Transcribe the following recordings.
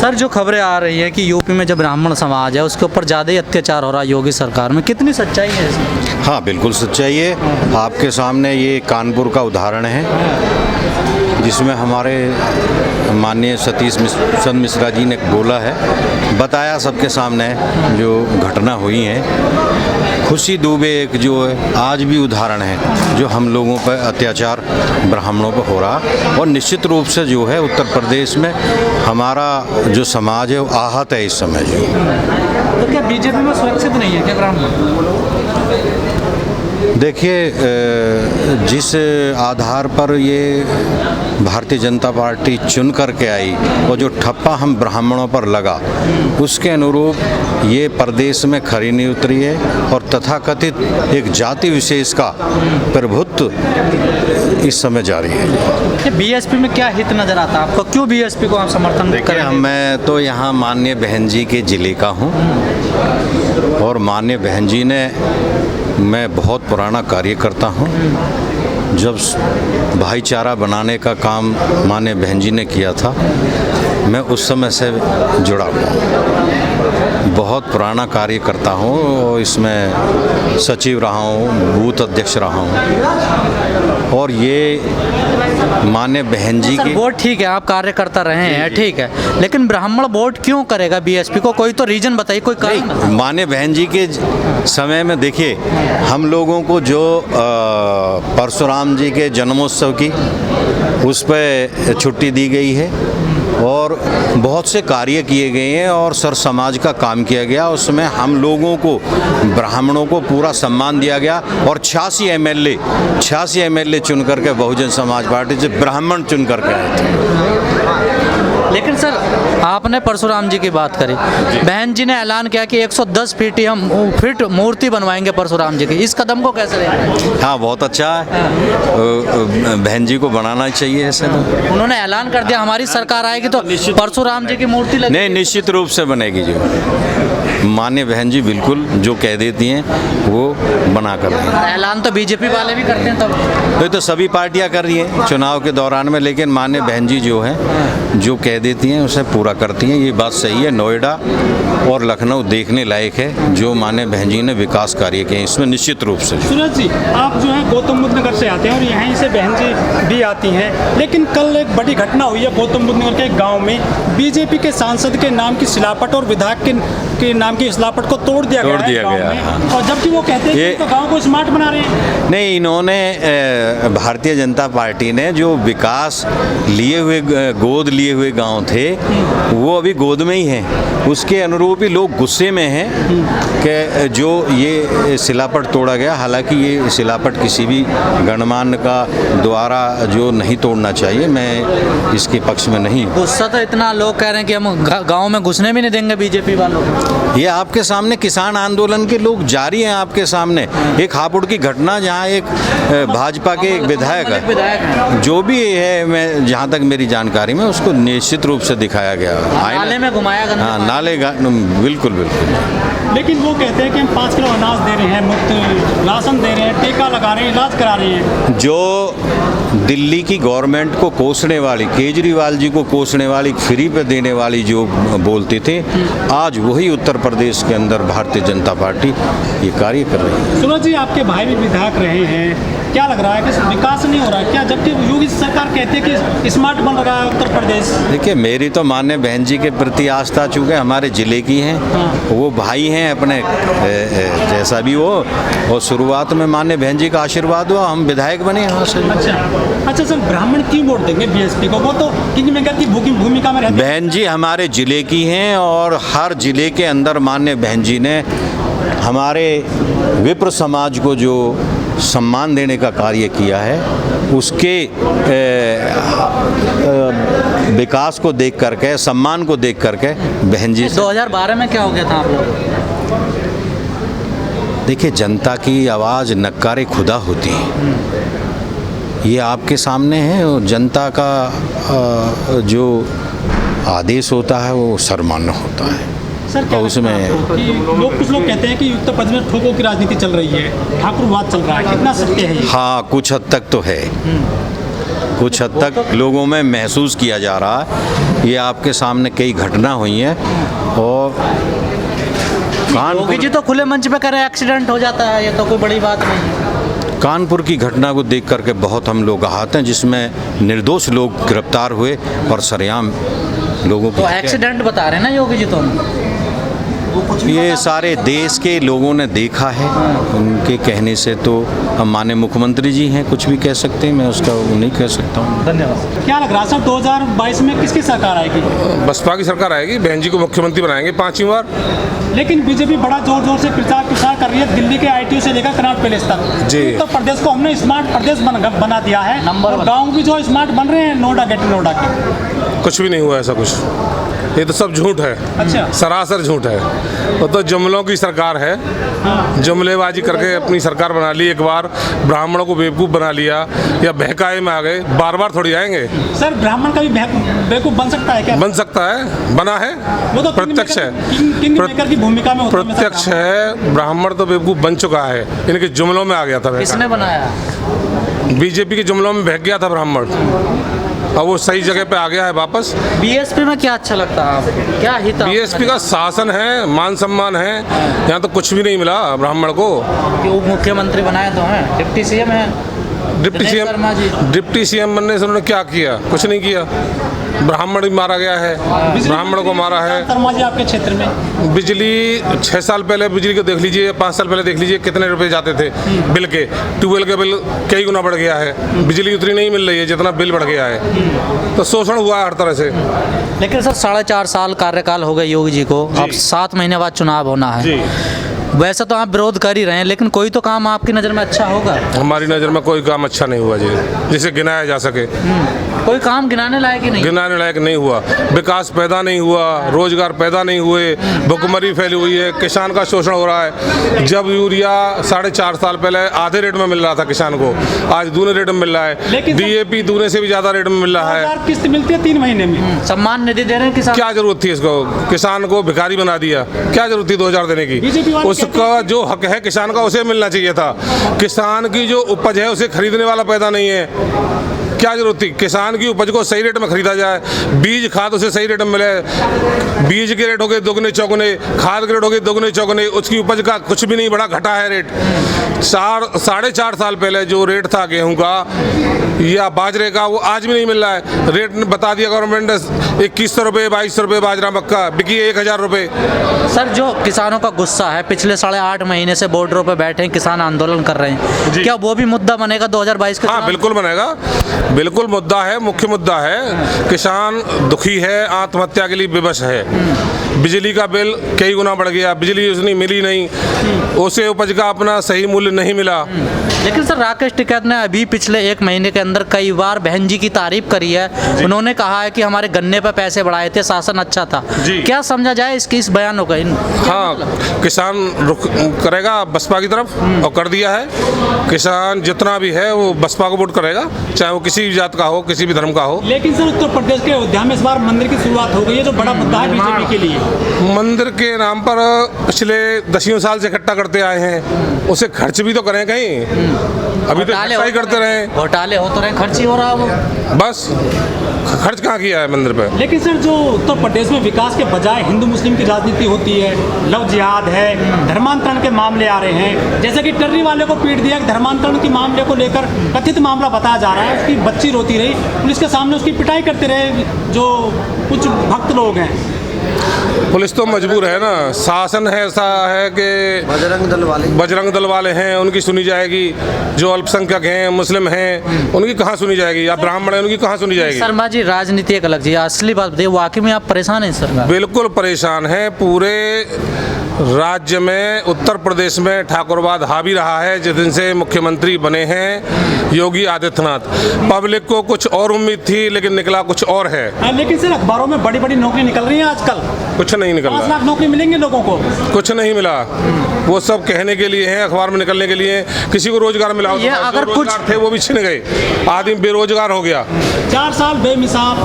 Sir जो खबरें आ रही हैं कि यूपी में जो ब्राह्मण समाज है उसके ऊपर ज़्यादा ही अत्याचार हो रहा है योगी सरकार में, कितनी सच्चाई है इसमें? हाँ, बिल्कुल सच्चाई है। आपके सामने ये कानपुर का उदाहरण है जिसमें हमारे माननीय सतीश चंद्र मिश्रा जी ने बोला है, बताया सबके सामने जो घटना हुई है। खुशी दुबे एक जो है आज भी उदाहरण है जो हम लोगों पर अत्याचार ब्राह्मणों पर हो रहा, और निश्चित रूप से जो है उत्तर प्रदेश में हमारा जो समाज है वो आहत है इस समय जो। तो क्या बीजेपी में सुरक्षित नहीं है क्या ब्राह्मण? देखिए, जिस आधार पर ये भारतीय जनता पार्टी चुन करके आई और जो ठप्पा हम ब्राह्मणों पर लगा उसके अनुरूप ये प्रदेश में खरी नहीं उतरी है, और तथाकथित एक जाति विशेष का प्रभुत्व इस समय जारी है। बीएसपी में क्या हित नजर आता है आपको, क्यों बीएसपी को आप समर्थन देखिए, करें? मैं तो यहाँ माननीय बहन जी के जिले का हूँ और माननीय बहन जी ने, मैं बहुत पुराना कार्यकर्ता हूँ। जब भाईचारा बनाने का काम माननीय बहन जी ने किया था, मैं उस समय से जुड़ा हुआ बहुत पुराना कार्यकर्ता हूँ और इसमें सचिव रहा हूँ, बूथ अध्यक्ष रहा हूँ। और ये माननीय बहन जी की वोट ठीक है, आप कार्यकर्ता रहे हैं, ठीक है, लेकिन ब्राह्मण वोट क्यों करेगा बीएसपी को? कोई तो रीजन बताइए, कोई कारण। माननीय बहन जी के समय में देखिए, हम लोगों को जो परशुराम जी के जन्मोत्सव की उस पर छुट्टी दी गई है और बहुत से कार्य किए गए हैं और सर समाज का काम किया गया, उसमें हम लोगों को ब्राह्मणों को पूरा सम्मान दिया गया और 86 एमएलए चुन करके बहुजन समाज पार्टी से ब्राह्मण चुन करके आए थे। लेकिन सर आपने परशुराम जी की बात करी, बहन जी ने ऐलान किया कि 110 फीट मूर्ति बनवाएंगे परशुराम जी की, इस कदम को कैसे लेंगे? हाँ, बहुत अच्छा है, बहन जी को बनाना चाहिए ऐसे। तो उन्होंने ऐलान कर दिया हमारी सरकार आएगी तो परशुराम जी की मूर्ति लगेगी। नहीं, निश्चित रूप से बनेगी। जो माननीय बहन जी बिल्कुल जो कह देती हैं वो बना कर रही हैं। ऐलान तो बीजेपी वाले भी करते हैं, तब तो सभी पार्टियां कर रही हैं चुनाव के दौरान में, लेकिन माननीय बहन जी जो हैं जो कह देती हैं उसे पूरा करती हैं। ये बात सही है। नोएडा और लखनऊ देखने लायक है जो माननीय बहन जी ने विकास कार्य किए, इसमें निश्चित रूप से। सूरज जी, आप जो है गौतम बुद्ध नगर से आते हैं और यहीं से बहन जी भी आती हैं, लेकिन कल एक बड़ी घटना हुई है गौतम बुद्ध नगर के एक गाँव में। बीजेपी के सांसद के नाम की शिलापट और विधायक के नाम की शिलापट को तोड़ दिया गया। हाँ। और जबकि वो कहते हैं कि तो गाँव को स्मार्ट बना रहे हैं। नहीं, इन्होंने भारतीय जनता पार्टी ने जो विकास लिए हुए गोद लिए हुए गांव थे वो अभी गोद में ही हैं, उसके अनुरूप ही लोग गुस्से में हैं कि जो ये शिलापट तोड़ा गया। हालांकि ये शिलापट किसी भी गणमान्य का द्वारा जो नहीं तोड़ना चाहिए, मैं इसके पक्ष में नहीं। गुस्सा तो इतना, लोग कह रहे हैं कि हम गाँव में घुसने भी नहीं देंगे बीजेपी वालों को। ये आपके सामने किसान आंदोलन के लोग जारी हैं आपके सामने। एक हापुड़ की घटना जहाँ एक भाजपा के एक विधायक है, जो भी है, मैं जहाँ तक मेरी जानकारी में उसको निश्चित रूप से दिखाया गया, नाले में घुमाया गया। हाँ, नाले, बिल्कुल बिल्कुल। लेकिन वो कहते हैं कि हम 5 किलो अनाज दे रहे हैं, मुफ्त राशन दे रहे हैं, टीका लगा रहे हैं, इलाज करा रहे हैं। जो दिल्ली की गवर्नमेंट को कोसने वाली, केजरीवाल जी को कोसने वाली, फ्री पे देने वाली जो बोलते थे, आज वही उत्तर प्रदेश के अंदर भारतीय जनता पार्टी ये कार्य कर रही है। सूरज जी, आपके भाई भी विधायक रहे हैं, क्या लग रहा है कि विकास नहीं हो रहा है क्या, जबकि योगी सरकार कहती है कि स्मार्ट बन रहा है उत्तर प्रदेश? देखिए, मेरी तो माननीय बहन जी के प्रति आस्था चूँकि हमारे ज़िले की हैं, वो भाई हैं अपने जैसा भी हो, और शुरुआत में माननीय बहन जी का आशीर्वाद हुआ, हम विधायक बने यहाँ से। अच्छा सर, ब्राह्मण क्यों वोट देंगे बीएसपी को? वो तो किंग मेकर की भूमिका में रहते हैं। बहन जी हमारे ज़िले की हैं और हर ज़िले के अंदर माननीय बहन जी ने हमारे विप्र समाज को जो सम्मान देने का कार्य किया है, उसके विकास को देख करके, सम्मान को देख करके बहन जी 2012 में क्या हो गया था आप लोग? देखिए, जनता की आवाज़ नक्कारे खुदा होती है, ये आपके सामने है। और जनता का जो आदेश होता है वो सर्वमान्य होता है। सर, क्या उसमें कुछ लोग कहते हैं कि उत्तर प्रदेश में ठोकों की राजनीति चल रही है, ठाकुरवाद चल रहा है, कितना सत्य है ये? हाँ, कुछ हद तक तो है। कुछ हद तक लोगों में महसूस किया जा रहा है। ये आपके सामने कई घटना हुई हैं और योगी जी तो खुले मंच पे करें एक्सीडेंट हो जाता है, ये तो कोई बड़ी बात नहीं है। कानपुर की घटना को देख करके बहुत हम लोग आहत हैं, जिसमें निर्दोष लोग गिरफ्तार हुए और सरेआम लोगों तो को एक्सीडेंट बता रहे हैं ना योगी जी तो ये सारे देश के लोगों ने देखा है। उनके कहने से तो हम माननीय मुख्यमंत्री जी हैं, कुछ भी कह सकते हैं, मैं उसका वो नहीं कह सकता हूँ। धन्यवाद। क्या लग रहा है सर 2022 में किसकी सरकार आएगी? बस्पा की सरकार आएगी, बहन जी को मुख्यमंत्री बनाएंगे 5वीं बार। लेकिन बीजेपी बड़ा जोर जोर से प्रचार कर रही है, दिल्ली के आईटीओ से लेकर कनॉट पैलेस तक। जी। उत्तर प्रदेश को हमने स्मार्ट प्रदेश बना दिया है, नंबर और वन। गाँव भी जो स्मार्ट बन रहे हैं, नोएडा गेट नोएडा के। कुछ भी नहीं हुआ ऐसा कुछ, ये तो सब झूठ है, अच्छा। सरासर झूठ है। वो तो जुमलों की सरकार है, जुमलेबाजी करके अपनी सरकार बना ली। एक बार ब्राह्मणों को बेवकूफ़ बना लिया या बहकाए में आ गए, बार बार थोड़ी आएंगे। सर ब्राह्मण का भी बेवकूफ बन सकता है क्या? बन सकता है, बना है, वो तो प्रत्यक्ष है, किंग मेकर की भूमिका में होता है, मैं प्रत्यक्ष समझा। है। ब्राह्मण तो बेवकूफ़ बन चुका है, इनके जुमलों में आ गया था, किसने बनाया? बीजेपी के जुमलों में बहक गया था ब्राह्मण, अब वो सही जगह पे आ गया है वापस। बीएसपी में क्या अच्छा लगता है आपको? क्या हित है? बीएसपी का शासन है, मान सम्मान है, यहाँ तो कुछ भी नहीं मिला ब्राह्मण को। कि उप मुख्यमंत्री बनाए तो हैं, डिप्टी सीएम है डिप्टी सीएम बनने से उन्होंने क्या किया? कुछ नहीं किया। ब्राह्मण भी मारा गया है, ब्राह्मण को मारा है। शर्मा जी आपके क्षेत्र में बिजली 6 साल पहले बिजली को देख लीजिए, 5 साल पहले देख लीजिए कितने रुपए जाते थे बिल के। ट्यूबवेल के बिल कई गुना बढ़ गया है, बिजली उतनी नहीं मिल रही है जितना बिल बढ़ गया है, तो शोषण हुआ है हर तरह से। लेकिन सर 4.5 साल कार्यकाल हो गए योगी जी को, अब 7 महीने बाद चुनाव होना है। वैसे तो आप विरोध कर ही रहे हैं, लेकिन कोई तो काम आपकी नज़र में अच्छा होगा? हमारी नज़र में कोई काम अच्छा नहीं हुआ जी, जिसे गिनाया जा सके। कोई काम गिनाने लायक ही नहीं? गिनाने लायक नहीं हुआ। विकास पैदा नहीं हुआ, रोजगार पैदा नहीं हुए, भुखमरी फैली हुई है, किसान का शोषण हो रहा है। जब यूरिया 4.5 साल पहले आधे रेट में मिल रहा था किसान को, आज दूने रेट में मिल रहा है। लेकिन डीएपी दूने से भी ज़्यादा रेट में मिल रहा है। 2000 किस्त मिलती है 3 महीने में। सम्मान निधि दे रहे हैं किसान? क्या जरूरत थी इसको? किसान को भिखारी बना दिया, क्या जरूरत थी 2000 देने की? बीजेपी वाले उसका जो हक है किसान का, उसे मिलना चाहिए था। किसान की जो उपज है उसे खरीदने वाला पैदा नहीं है। क्या जरूरत थी? किसान की उपज को सही रेट में खरीदा जाए, बीज खाद उसे सही रेट में मिले। बीज के रेट हो गए दोगुने चौगुने, खाद के रेट हो गए दोगुने चौगुने, उसकी उपज का कुछ भी नहीं बढ़ा, घटा है रेट। 4.5 साल पहले जो रेट था गेहूं का या बाजरे का, वो आज भी नहीं मिल रहा है। रेट बता दिया गवर्नमेंट ने 2100 रुपये, 2200 रुपये बाजरा मक्का, बिकी 1000 रुपये। सर जो किसानों का गुस्सा है, पिछले 8.5 महीने से बॉर्डरों पे बैठे हैं, किसान आंदोलन कर रहे हैं, क्या वो भी मुद्दा बनेगा 2022 के हाँ चुनाव? बिल्कुल बनेगा, बिल्कुल मुद्दा है, मुख्य मुद्दा है। किसान दुखी है, आत्महत्या के लिए विवश है। बिजली का बिल कई गुना बढ़ गया, बिजली उसने मिली नहीं, उसे उपज का अपना सही मूल्य नहीं मिला। लेकिन सर राकेश टिकैत ने अभी पिछले 1 महीने के अंदर कई बार बहन जी की तारीफ करी है। उन्होंने कहा है कि हमारे गन्ने पर पैसे बढ़ाए थे, शासन अच्छा था। क्या समझा जाए इसके इस बयानों का? हाँ, किसान रुख करेगा बसपा की तरफ और कर दिया है। किसान जितना भी है वो बसपा को वोट करेगा, चाहे वो किसी भी जात का हो, किसी भी धर्म का हो। लेकिन सर उत्तर प्रदेश के अयोध्या में इस बार मंदिर की शुरुआत हो गई है, जो बड़ा मुद्दा है बीजेपी के लिए। मंदिर के नाम पर पिछले 10 साल से इकट्ठा करते आए हैं, उसे खर्च भी तो करें कहीं। अभी तो इकट्ठा ही करते रहे, घोटाले हो तो रहे, खर्च ही हो रहा वो। बस खर्च कहाँ किया है मंदिर पे? लेकिन सर जो उत्तर प्रदेश में विकास के बजाय हिंदू मुस्लिम की राजनीति होती है, लव जिहाद है, धर्मांतरण के मामले आ रहे हैं। जैसे कि टर्री वाले को पीट दिया, धर्मांतरण के मामले को लेकर कथित मामला बताया जा रहा है, उसकी बच्ची रोती रही, पुलिस के सामने उसकी पिटाई करते रहे जो कुछ भक्त लोग हैं। पुलिस तो मजबूर है ना, शासन है ऐसा है कि बजरंग दल वाले हैं, उनकी सुनी जाएगी। जो अल्पसंख्यक हैं, मुस्लिम हैं, उनकी कहाँ सुनी जाएगी? या ब्राह्मण है, उनकी कहाँ सुनी जाएगी? शर्मा जी राजनीति एक अलग जी, असली बात बताइए, वाकई में आप परेशान हैं सर? बिल्कुल परेशान है। पूरे राज्य में, उत्तर प्रदेश में ठाकुरवाद हावी रहा है जिस दिन से मुख्यमंत्री बने हैं योगी आदित्यनाथ। पब्लिक को कुछ और उम्मीद थी, लेकिन निकला कुछ और है। लेकिन सर अखबारों में बड़ी बड़ी नौकरी निकल रही हैं आजकल, कुछ नहीं निकल 5 रहा, लाख नौकरी मिलेंगे लोगों को, कुछ नहीं मिला। वो सब कहने के लिए हैं, अखबार में निकलने के लिए। किसी को रोजगार मिला, ये अगर जो कुछ रोजगार थे वो भी छिन गए, आदमी बेरोजगार हो गया। 4 साल बेमिसाल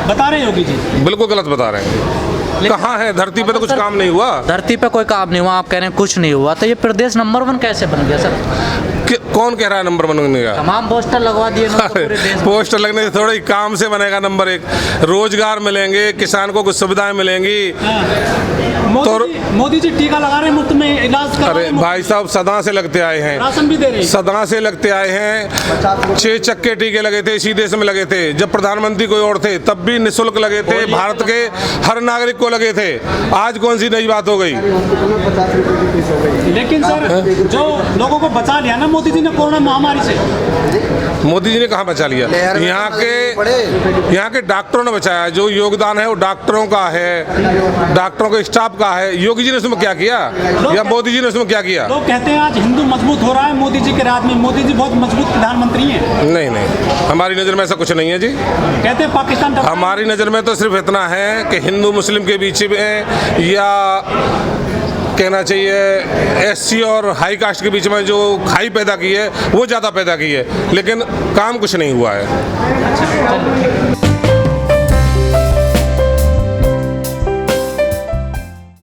बता रहे हैं योगी जी। बिल्कुल गलत बता रहे हैं। कहाँ है? धरती पे तो कुछ काम नहीं हुआ। धरती पे कोई काम नहीं हुआ, आप कह रहे हैं कुछ नहीं हुआ, तो ये प्रदेश नंबर 1 कैसे बन गया सर? कौन कह रहा है नंबर बनने का? तमाम पोस्टर लगवा दिए इन्होंने तो पूरे देश में। पोस्टर लगने से थोड़ा ही काम से बनेगा नंबर एक। रोजगार मिलेंगे, किसान को कुछ सुविधाएं मिलेंगी। मोदी जी टीका लगा रहे हैं, मुफ्त में इलाज कर रहे अरे हैं, भाई साहब सदा से लगते आए हैं, राशन भी दे रहे हैं। सदा से लगते आए हैं। 6 चक्के टीके लगे थे, इसी देश में लगे थे। जब प्रधानमंत्री कोई और थे तब भी निःशुल्क लगे थे, भारत के हर नागरिक को लगे थे। आज कौन सी नई बात हो गई? लेकिन सर जो लोगों को बचा लिया ना मोदी जी ने कोरोना महामारी से। मोदी जी ने कहाँ बचा लिया? यहाँ के डॉक्टरों ने बचाया। जो योगदान है वो डॉक्टरों का है, डॉक्टरों के स्टाफ का है। योगी जी ने उसमें क्या किया या मोदी जी ने उसमें क्या किया? लोग कहते हैं आज हिंदू मजबूत हो रहा है मोदी जी के राज में। मोदी जी बहुत मजबूत प्रधानमंत्री हैं। नहीं, हमारी नज़र में ऐसा कुछ नहीं है जी। कहते हैं पाकिस्तान हमारी नज़र में तो सिर्फ इतना है कि हिंदू मुस्लिम के बीच में, या कहना चाहिए एससी और हाई कास्ट के बीच में जो खाई पैदा की है वो ज़्यादा पैदा की है, लेकिन काम कुछ नहीं हुआ है।